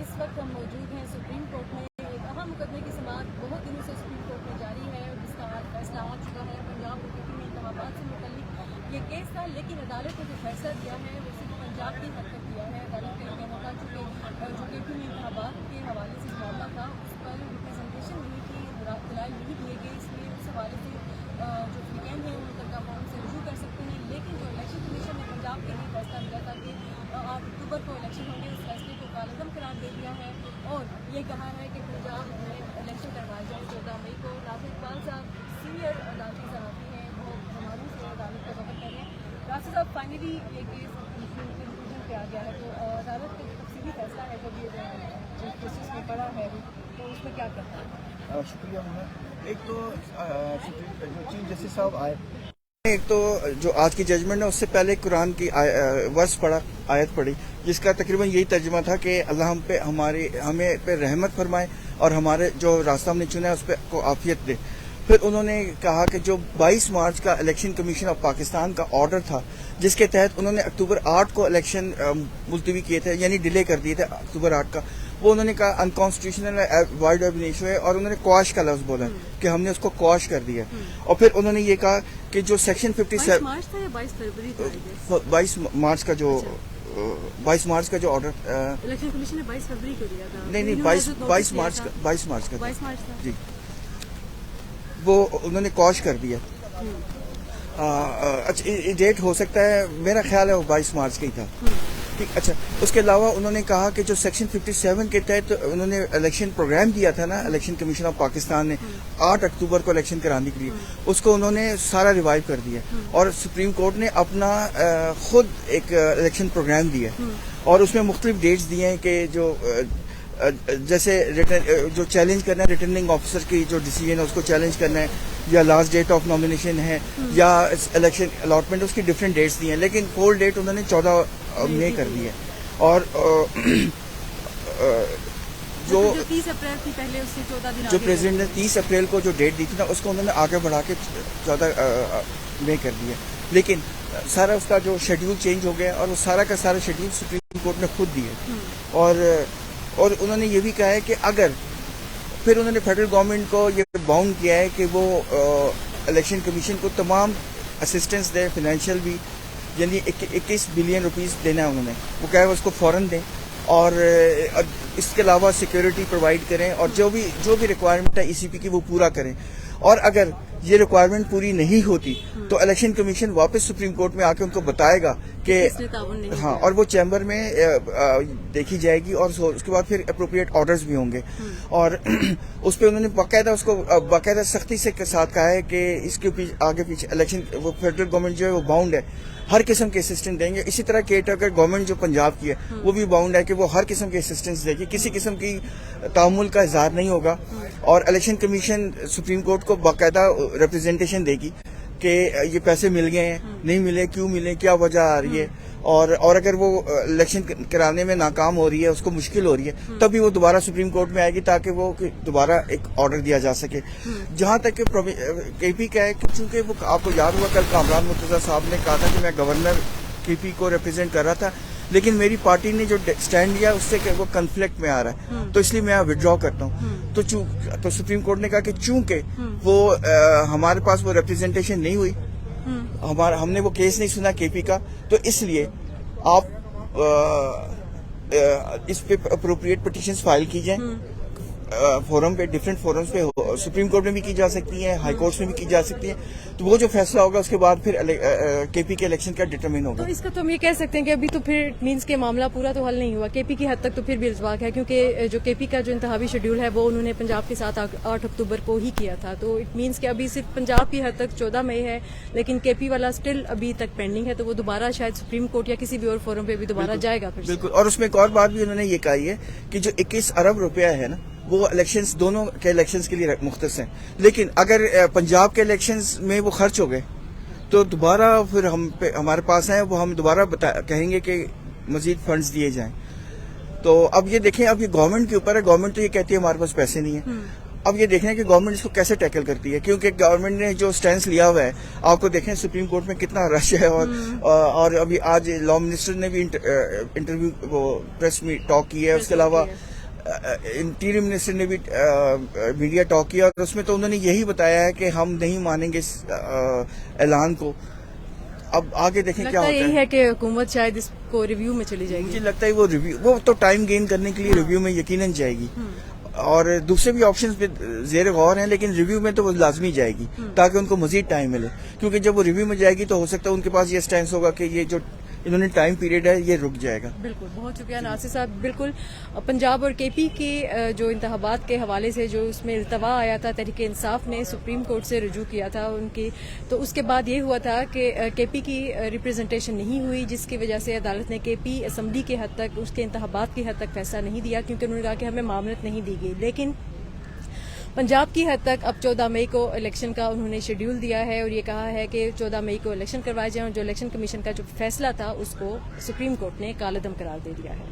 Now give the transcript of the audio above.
इस वक्त हम मौजूद हैं सुप्रीम कोर्ट में। एक अहम मुकदमे की समाअत बहुत दिनों से सुप्रीम कोर्ट में जारी है, जिसका आज फैसला आ चुका है। पंजाब और यूपी में इंतखाबात से मुतल्लिक ये केस था, लेकिन अदालत ने जो फैसला दिया है वो सिर्फ पंजाब की हद तक दिया है। अदालत का कहना था चूँकि जो यूपी में इंतखाबात के हवाले से मामला था उस पर रिप्रेजेंटेशन नहीं की, दलाइल नहीं दिए गए, इसलिए उस हवाले से जो फरीकैन हैं उन तक आप उनसे रजू कर सकते हैं। लेकिन जो इलेक्शन कमीशन ने पंजाब के लिए फैसला दिया था कि 8 अक्टूबर को इलेक्शन होंगे, उस फैसले को कालअदम करार दे दिया है और ये कहा है कि पंजाब में इलेक्शन करवाए जाए 14 मई को। राशिद इकबाल साहब सीनियर अदालती सहाफ़ी हैं, वो हमारे से अदालत का दौरा कर रहे हैं। राशिद साहब, फाइनली ये केस कंक्लूजन पे आ गया है, तो अदालत का तफसीली फैसला है जब ये जो केसेस में पड़ा है तो उसमें क्या करना है? शुक्रिया मोहम्मद। एक तो जो चीफ जस्टिस साहब आए, एक तो जो आज की जजमेंट है उससे पहले कुरान की वर्स पढ़ा, आयत पढ़ी, जिसका तकरीबन यही तर्जुमा था कि अल्लाह हमें पे रहमत फरमाए और हमारे जो रास्ता हमने चुना है उस पर को आफियत दे। फिर उन्होंने कहा कि जो 22 मार्च का इलेक्शन कमीशन ऑफ पाकिस्तान का ऑर्डर था, जिसके तहत उन्होंने अक्टूबर 8 को इलेक्शन मुलतवी किए थे, यानी डिले कर दिए थे अक्टूबर 8 का, वो उन्होंने कहा अनकॉन्स्टिट्यूशनल वाइड ऑफ इशू है और उन्होंने क्वाश का लफ्ज बोला कि हमने उसको क्वाश कर दिया। और फिर उन्होंने ये कहा कि जो सेक्शन 57 मार्च था या 22 फरवरी था? 22 मार्च का जो 22 मार्च का जो ऑर्डर इलेक्शन कमीशन ने 22 फरवरी को दिया था। नहीं 22 मार्च का 22 मार्च था जी, वो उन्होंने क्वाश कर दिया। अच्छा, डेट हो सकता है, मेरा ख्याल है वो 22 मार्च का ही था। ठीक, अच्छा, उसके अलावा उन्होंने कहा कि जो सेक्शन 57 के तहत उन्होंने इलेक्शन प्रोग्राम दिया था ना, इलेक्शन कमीशन ऑफ पाकिस्तान ने 8 अक्टूबर को इलेक्शन कराने के लिए, उसको उन्होंने सारा रिवाइव कर दिया और सुप्रीम कोर्ट ने अपना खुद एक इलेक्शन प्रोग्राम दिया और उसमें मुख्तलिफ डेट्स दिए हैं कि जो जैसे जो चैलेंज करना है रिटर्निंग ऑफिसर की जो डिसीजन है उसको चैलेंज करना है, या लास्ट डेट ऑफ नॉमिनेशन है, या इलेक्शन अलॉटमेंट, उसकी डिफरेंट डेट्स दी हैं, लेकिन कोल डेट उन्होंने 14 मई कर दी है। और जो 30 अप्रैल थी पहले, उससे 14 दिन जो प्रेसिडेंट ने 30 अप्रैल को जो डेट दी थी ना, उसको उन्होंने आगे बढ़ा के 14 मई कर दिया, लेकिन सारा उसका जो शेड्यूल चेंज हो गया और वो सारा का सारा शेड्यूल सुप्रीम कोर्ट ने खुद दिया। और उन्होंने ये भी कहा है कि अगर फिर उन्होंने फेडरल गवर्नमेंट को ये बाउंड किया है कि वो इलेक्शन कमीशन को तमाम असिस्टेंस दे, फाइनेंशियल भी, यानी 21 बिलियन रुपीस देना है उन्होंने, वो कहा है उसको फौरन दें और इसके अलावा सिक्योरिटी प्रोवाइड करें और जो भी रिक्वायरमेंट है ईसीपी की वो पूरा करें। और अगर ये रिक्वायरमेंट पूरी नहीं होती तो इलेक्शन कमीशन वापस सुप्रीम कोर्ट में आके उनको बताएगा कि हाँ, और वो चैम्बर में देखी जाएगी और उसके बाद फिर अप्रोप्रिएट ऑर्डर्स भी होंगे। और उस पर उन्होंने बाकायदा सख्ती से साथ कहा है कि इसके आगे पीछे इलेक्शन वो फेडरल गवर्नमेंट जो है वो बाउंड है, हर किस्म के असिस्टेंस देंगे। इसी तरह केयर गवर्नमेंट जो पंजाब की है वो भी बाउंड है कि वो हर किस्म के असिस्टेंस देगी, किसी किस्म की तामुल का इजहार नहीं होगा। और इलेक्शन कमीशन सुप्रीम कोर्ट को बाकायदा रिप्रेजेंटेशन देगी कि ये पैसे मिल गए हैं, नहीं मिले, क्यों मिले, क्या वजह आ रही है, और अगर वो इलेक्शन कराने में नाकाम हो रही है, उसको मुश्किल हो रही है, तब भी वो दोबारा सुप्रीम कोर्ट में आएगी ताकि वो दोबारा एक ऑर्डर दिया जा सके। जहां तक केपी का है, चूंकि वो आपको याद हुआ कल कामरान मुर्तजा साहब ने कहा था कि मैं गवर्नर केपी को रिप्रेजेंट कर रहा था, लेकिन मेरी पार्टी ने जो स्टैंड लिया उससे वो कन्फ्लिक्ट में आ रहा है, तो इसलिए मैं विड्रॉ करता हूँ। तो सुप्रीम कोर्ट ने कहा कि चूंकि वो हमारे पास वो रिप्रेजेंटेशन नहीं हुई, हमने वो केस नहीं सुना केपी का, तो इसलिए आप इस पे अप्रोप्रिएट पिटीशंस फाइल कीजिए फोरम पे, डिफरेंट फोरम्स पे, सुप्रीम कोर्ट में भी की जा सकती है, हाई कोर्ट में भी की जा सकती है। तो वो जो फैसला होगा उसके बाद फिर केपी के इलेक्शन का डिटरमिन होगा। तो इसका तो हम ये कह सकते हैं कि अभी तो फिर मींस के मामला पूरा तो हल नहीं हुआ, केपी की हद तक तो फिर भी इल्तवाक है, क्योंकि जो केपी का जो इंतहाबी शेड्यूल है वो उन्होंने पंजाब के साथ 8 अक्टूबर को ही किया था। तो इट मीन्स कि अभी सिर्फ पंजाब की हद तक 14 मई है, लेकिन केपी वाला स्टिल अभी तक पेंडिंग है, तो वो दोबारा शायद सुप्रीम कोर्ट या किसी भी और फोरम पे भी दोबारा जाएगा फिर। बिल्कुल। और उसमें एक और बात भी उन्होंने ये कही है कि जो 21 अरब रुपया है ना, वो इलेक्शंस, दोनों के इलेक्शंस के लिए मुख्तस हैं, लेकिन अगर पंजाब के इलेक्शंस में वो खर्च हो गए तो दोबारा फिर हमारे पास हैं, वो हम दोबारा कहेंगे कि मजीद फंड्स दिए जाएं। तो अब ये देखें, अब ये गवर्नमेंट के ऊपर है, गवर्नमेंट तो ये कहती है हमारे पास पैसे नहीं है। अब ये देखना है कि गवर्नमेंट इसको कैसे टैकल करती है, क्योंकि गवर्नमेंट ने जो स्टैंड लिया हुआ है, आपको देखें सुप्रीम कोर्ट में कितना रश है। और अभी आज लॉ मिनिस्टर ने भी इंटरव्यू वो प्रेस में टॉक की है। उसके अलावा انٹیریئر منسٹر نے بھی میڈیا ٹاک کیا اور اس میں تو انہوں نے یہی بتایا ہے کہ ہم نہیں مانیں گے اس اعلان کو. اب آگے دیکھیں کیا ہوتا یہی ہے کہ حکومت شاید اس کو ریویو میں چلی جائے مجھے گی. لگتا ہے وہ تو ٹائم گین کرنے کے لیے ریویو میں یقیناً جائے گی, اور دوسرے بھی آپشنز پہ زیر غور ہیں, لیکن ریویو میں تو وہ لازمی جائے گی تاکہ ان کو مزید ٹائم ملے, کیونکہ جب وہ ریویو میں جائے گی تو ہو سکتا ہے ان کے پاس یہ سٹینس ہوگا کہ یہ جو انہوں نے ٹائم پیریڈ ہے یہ رک جائے گا. بالکل, بہت شکریہ ناصر صاحب. بالکل پنجاب اور کے پی کے جو انتخابات کے حوالے سے جو اس میں التوا آیا تھا, تحریک انصاف نے سپریم کورٹ سے رجوع کیا تھا ان کی, تو اس کے بعد یہ ہوا تھا کہ کے پی کی ریپرزنٹیشن نہیں ہوئی, جس کی وجہ سے عدالت نے کے پی اسمبلی کے حد تک, اس کے انتخابات کی حد تک فیصلہ نہیں دیا, کیونکہ انہوں نے کہا کہ ہمیں معاملت نہیں دی گئی. لیکن پنجاب کی حد تک اب 14 مئی کو الیکشن کا انہوں نے شیڈیول دیا ہے اور یہ کہا ہے کہ 14 مئی کو الیکشن کروائے جائیں, اور جو الیکشن کمیشن کا جو فیصلہ تھا اس کو سپریم کورٹ نے کالعدم قرار دے دیا ہے.